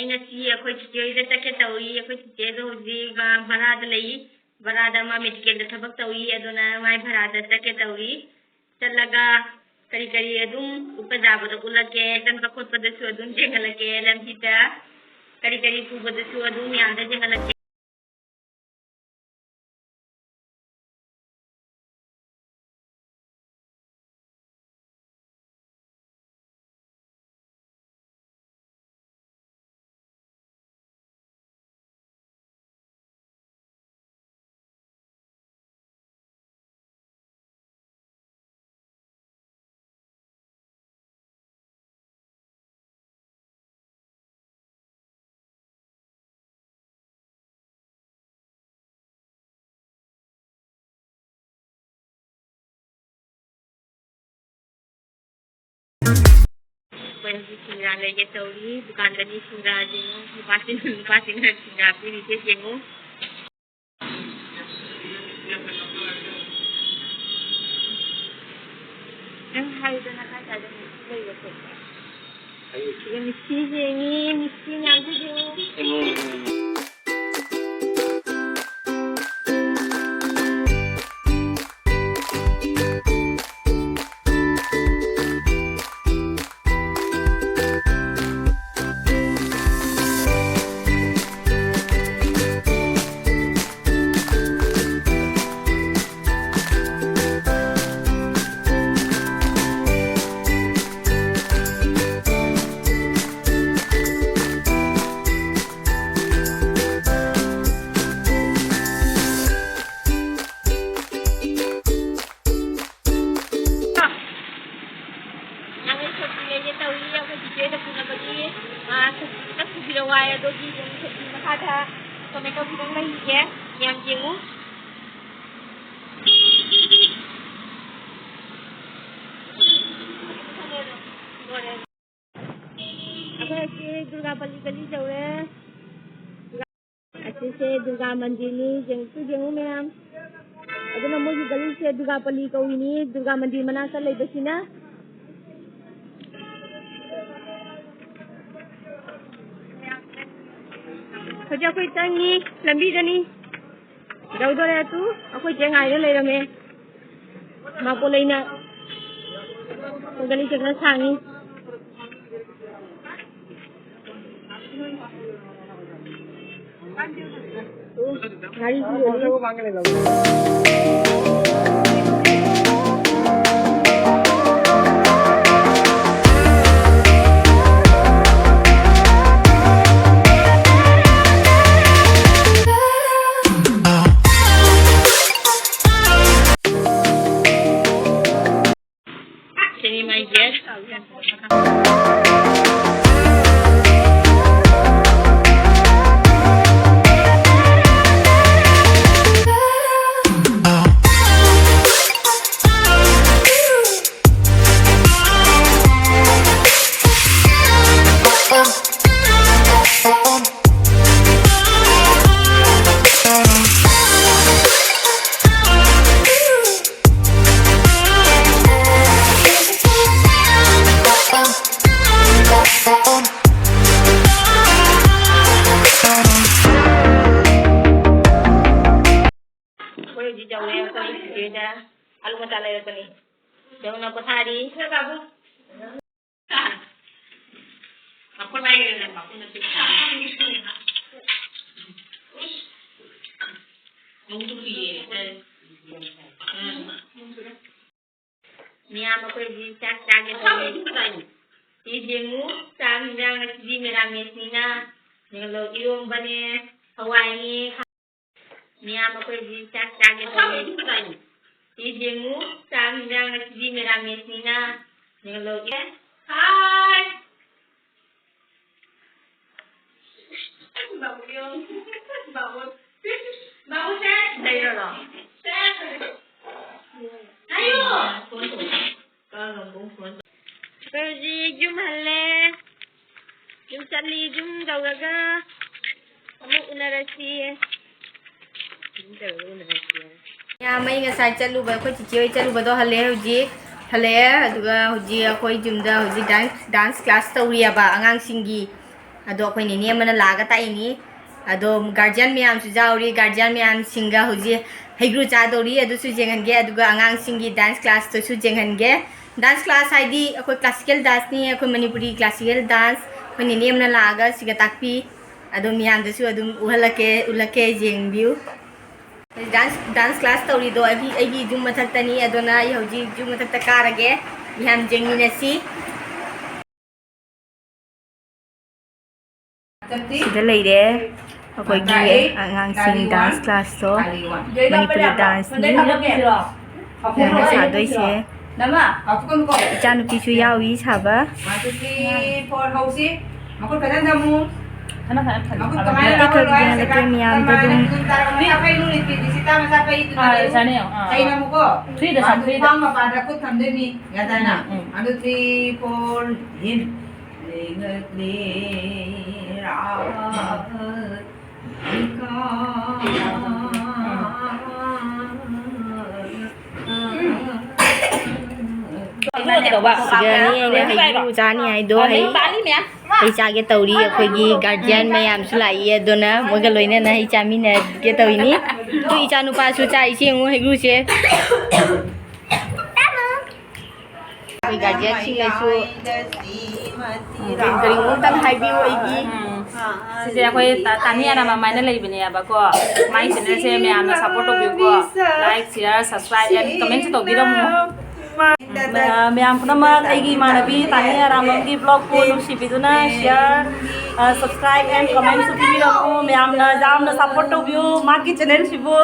ꯑꯩ ꯉꯁꯤ ꯑꯩꯈꯣꯏ ꯆꯤꯆꯦꯗ ꯆꯠꯀꯦ ꯇꯧꯔꯤ ꯑꯩꯈꯣꯏ ꯆꯤꯆꯦꯗꯣ ꯍꯧꯖꯤꯛ ꯚꯔꯥꯗ ꯂꯩ ꯚꯔꯥꯗ ꯃꯥ ꯃꯦꯗꯤꯀꯦꯜꯗ ꯊꯕꯛ ꯇꯧꯏ ꯑꯗꯨꯅ ꯃꯥꯏ ꯚꯔꯥꯗ ꯆꯠꯀꯦ ꯇꯧꯔꯤ ꯆꯠꯂꯒ ꯀꯔꯤ ꯀꯔꯤ ꯑꯗꯨꯝ ꯎꯠꯄ ꯌꯥꯕꯗꯣ ꯎꯠꯂꯛꯀꯦ ꯆꯠꯄ ꯈꯣꯠꯄꯗꯁꯨ ꯑꯗꯨꯝ ꯌꯦꯡꯍꯜꯂꯛꯀꯦ ꯂꯝꯕꯤꯗ ꯀꯔꯤ ꯀꯔꯤ ꯄꯨꯕꯗꯁꯨ ꯑꯗꯨꯝ ꯃꯌꯥꯝꯗ ꯌꯦꯡꯍꯜꯂꯛꯀꯦ ꯑꯩꯈꯣꯏ ꯍꯧꯖꯤꯛ ꯁꯤꯡꯒ꯭ꯔꯥ ꯂꯩꯒꯦ ꯇꯧꯔꯤ ꯗꯨꯀꯥꯟꯗꯅꯤ ꯁꯤꯡꯒ꯭ꯔꯥꯁꯦ ꯅꯨꯄꯥꯁꯤꯡꯅ ꯁꯤꯡꯒ꯭ꯔꯥ ꯄꯤꯔꯤꯁꯦ ꯌꯦꯡꯉꯨ ꯅꯪ ꯍꯥꯏꯗꯅ ꯀꯥꯏꯗ ꯂꯩꯕ ꯈꯣꯠꯄ ꯁꯤꯒ ꯃꯤꯁꯤ ꯌꯦꯡꯉꯤ ꯃꯤꯁꯤ ꯃꯌꯥꯝꯁꯨ ꯌꯦꯡꯉꯨ ꯑꯗꯨꯒꯤ ꯌꯨꯝ ꯁꯦꯠꯄꯤ ꯃꯈꯥꯗ ꯇꯣꯃꯦꯇꯣ ꯈꯤꯇꯪ ꯂꯩꯒꯦ ꯌꯥꯝ ꯌꯦꯡꯉꯨ ꯑꯩꯈꯣꯏ ꯑꯁꯤ ꯗꯨꯔꯒꯥꯄꯜꯂꯤ ꯒꯂꯤ ꯌꯧꯔꯦ ꯑꯁꯤꯁꯦ ꯗꯨꯔꯒꯥ ꯃꯟꯗꯤꯔꯅꯤ ꯌꯦꯡꯉꯨ ꯃꯌꯥꯝ ꯑꯗꯨꯅ ꯃꯣꯏꯒꯤ ꯒꯂꯤꯁꯦ ꯗꯨꯔꯒꯥꯄꯜꯂꯤ ꯀꯧꯏꯅꯤ ꯗꯨꯔꯒꯥ ꯃꯟꯗꯤꯔ ꯃꯅꯥꯛꯇ ꯂꯩꯕꯁꯤꯅ ꯍꯧꯖꯤꯛ ꯑꯩꯈꯣꯏ ꯆꯪꯉꯤ ꯂꯝꯕꯤꯗꯅꯤ ꯌꯧꯗꯣꯔꯦ ꯑꯗꯨ ꯑꯩꯈꯣꯏ ꯆꯦ ꯉꯥꯏꯔ ꯂꯩꯔꯝꯃꯦ ꯃꯥꯄꯣꯂꯩꯅ ꯒꯂꯤꯁꯦ ꯈꯔ ꯁꯥꯡꯉꯤ ꯒꯥꯔꯤꯁꯨ alu mata lay ko ni daw na ko thari sa babu ako lay na ako na tika nung tuwi niya mo ko di tak tak ito ni jemu sang yang di meramis ni na ngelo yung bane Hawaii ni niya mo ko di tak tak ito ni Ijemu sang yang di meramis ni na ngelo Hi babu yung babu sa dayo lo ayo Pergi jum halle jum chali jum dawaga kamu unarasi ya mai ngasai chaluba khoi chichi chaluba do halle aduga hoji khoi jumda hoji dance class tawriya ba angang singi ꯑꯗꯣ ꯑꯩꯈꯣꯏ ꯅꯦꯅꯦ ꯑꯃꯅ ꯂꯥꯛꯑꯒ ꯇꯥꯛꯏꯅꯤ ꯑꯗꯣ ꯒꯥꯔꯖꯤꯌꯟ ꯃꯌꯥꯝꯁꯨ ꯌꯥꯎꯔꯤ ꯒꯥꯔꯖꯤꯌꯟ ꯃꯌꯥꯝꯁꯤꯡꯒ ꯍꯧꯖꯤꯛ ꯍꯩꯒ꯭ꯔꯨ ꯆꯥꯗꯧꯔꯤ ꯑꯗꯨꯁꯨ ꯌꯦꯡꯍꯟꯒꯦ ꯑꯗꯨꯒ ꯑꯉꯥꯡꯁꯤꯡꯒꯤ ꯗꯥꯟꯁ ꯀ꯭ꯂꯥꯁꯇꯨꯁꯨ ꯌꯦꯡꯍꯟꯒꯦ ꯗꯥꯟꯁ ꯀ꯭ꯂꯥꯁ ꯍꯥꯏꯗꯤ ꯑꯩꯈꯣꯏ ꯀ꯭ꯂꯥꯁꯤꯀꯦꯜ ꯗꯥꯟꯁꯅꯤ ꯑꯩꯈꯣꯏ ꯃꯅꯤꯄꯨꯔꯤ ꯀ꯭ꯂꯥꯁꯤꯀꯦल ꯗꯥꯟꯁ ꯑꯩꯈꯣꯏ ꯅꯦꯅꯦ ꯑꯃꯅ ꯂꯥꯛꯑꯒ ꯁꯤꯒ ꯇꯥꯛꯄꯤ ꯑꯗꯣ ꯃꯌꯥꯝꯗꯁꯨ ꯑꯗꯨꯝ ꯎꯠꯂꯛꯀꯦ ꯌꯦꯡꯕꯤꯌꯨ ꯗꯥꯟꯁ ꯀ꯭ꯂꯥꯁ ꯇꯧꯔꯤꯗꯣ ꯑꯩꯒꯤ ꯌꯨꯝ ꯃꯊꯛꯇꯅꯤ ꯑꯗꯨꯅ ꯑꯩ ꯍꯧꯖꯤꯛ ꯌꯨꯝ ꯃꯊꯛꯇ ꯀꯥꯔꯒꯦ ꯃꯌꯥꯝ ꯌꯦꯡꯃꯤꯟꯅꯁꯤ ꯁꯤꯗ ꯂꯩꯔꯦ ꯑꯩꯈꯣꯏꯒꯤ ꯑꯉꯥꯡꯁꯤꯡ ꯗꯥꯟꯁ ꯀ꯭ꯂꯥꯁꯇꯣ ꯃꯅꯤꯄꯨꯔꯤ ꯗꯥꯟꯁꯅꯤ ꯁꯥꯗꯣꯏꯁꯦ ꯏꯆꯥꯅꯨꯄꯤꯁꯨ ꯌꯥꯎꯏ ꯁꯥꯕ ꯌꯦꯡꯍꯜꯂꯛꯀꯦ ꯃꯌꯥꯝꯗ ꯑꯗꯨꯝ hꯩꯒ꯭ꯔꯨ ꯆꯥꯅꯤ ꯍꯥꯏꯗꯣ ꯍꯩ ꯆꯥꯒꯦ ꯇꯧꯔꯤ ꯑꯩꯈꯣꯏꯒꯤ ꯒꯥꯔꯖꯤꯌꯟ ꯃꯌꯥꯝꯁꯨ ꯂꯥꯛꯏ ꯑꯗꯨꯅ ꯃꯣꯏꯒ ꯂꯣꯏꯅꯅ ꯍꯩ ꯆꯥꯃꯤꯟꯅꯒꯦ ꯇꯧꯏꯅꯤ ꯑꯗꯨ ꯏꯆꯥ ꯅꯨꯄꯥꯁꯨ ꯆꯥꯏꯁꯤ ꯌꯦꯡꯉꯨ ꯍꯩꯒ꯭ꯔꯨꯁꯦ ꯑꯩꯈꯣꯏ ꯒꯥꯔꯖꯤꯌꯟꯁꯤꯡꯅꯁꯨ ꯀꯔꯤꯒꯨꯝꯕꯇꯪ ꯍꯥꯏꯕꯤꯌꯨ ꯑꯩꯒꯤ ꯁꯤꯁꯦ ꯑꯩꯈꯣꯏ ꯇꯥꯅꯤ ꯑꯔꯥꯝ ꯑꯃꯥꯏꯅ ꯂꯩꯕꯅꯦꯕꯀꯣ ꯃꯥꯏ ꯆꯦꯅꯦꯜꯁꯦ ꯃꯌꯥꯝꯅ ꯁꯞꯄꯣꯔꯠ ꯇꯧꯕꯤꯌꯨꯀꯣ ꯂꯥꯏꯛ ꯁꯤꯌꯔ ꯁꯕꯁꯀ꯭ꯔꯥꯏꯕ ꯑꯦꯟ ꯀꯃꯦꯟꯁꯨ ꯇꯧꯕꯤꯔꯝꯃꯨ ꯃꯌꯥꯝ ꯄꯨꯝꯅꯃꯛ ꯑꯩꯒꯤ ꯏꯃꯥꯟꯅꯕꯤ ꯇꯥꯅꯤ ꯑꯔꯥꯝꯒꯤ ꯕ꯭ꯂꯣꯒꯄꯨ ꯅꯨꯡꯁꯤꯕꯤꯗꯨꯅ ꯁꯤꯌꯔ ꯁꯕꯁꯀ꯭राꯏꯕ ꯑꯦꯟ ꯀꯃꯦꯟꯁꯨ ꯄꯤꯕꯤꯔꯝꯃꯨ ꯃꯌꯥꯝꯅ ꯌꯥꯝꯅ ꯁꯞꯄꯣꯔꯠ ꯇꯧꯕꯤꯌꯨ ꯃꯥꯒꯤ ꯆꯦꯅꯦꯜꯁꯤꯕꯨ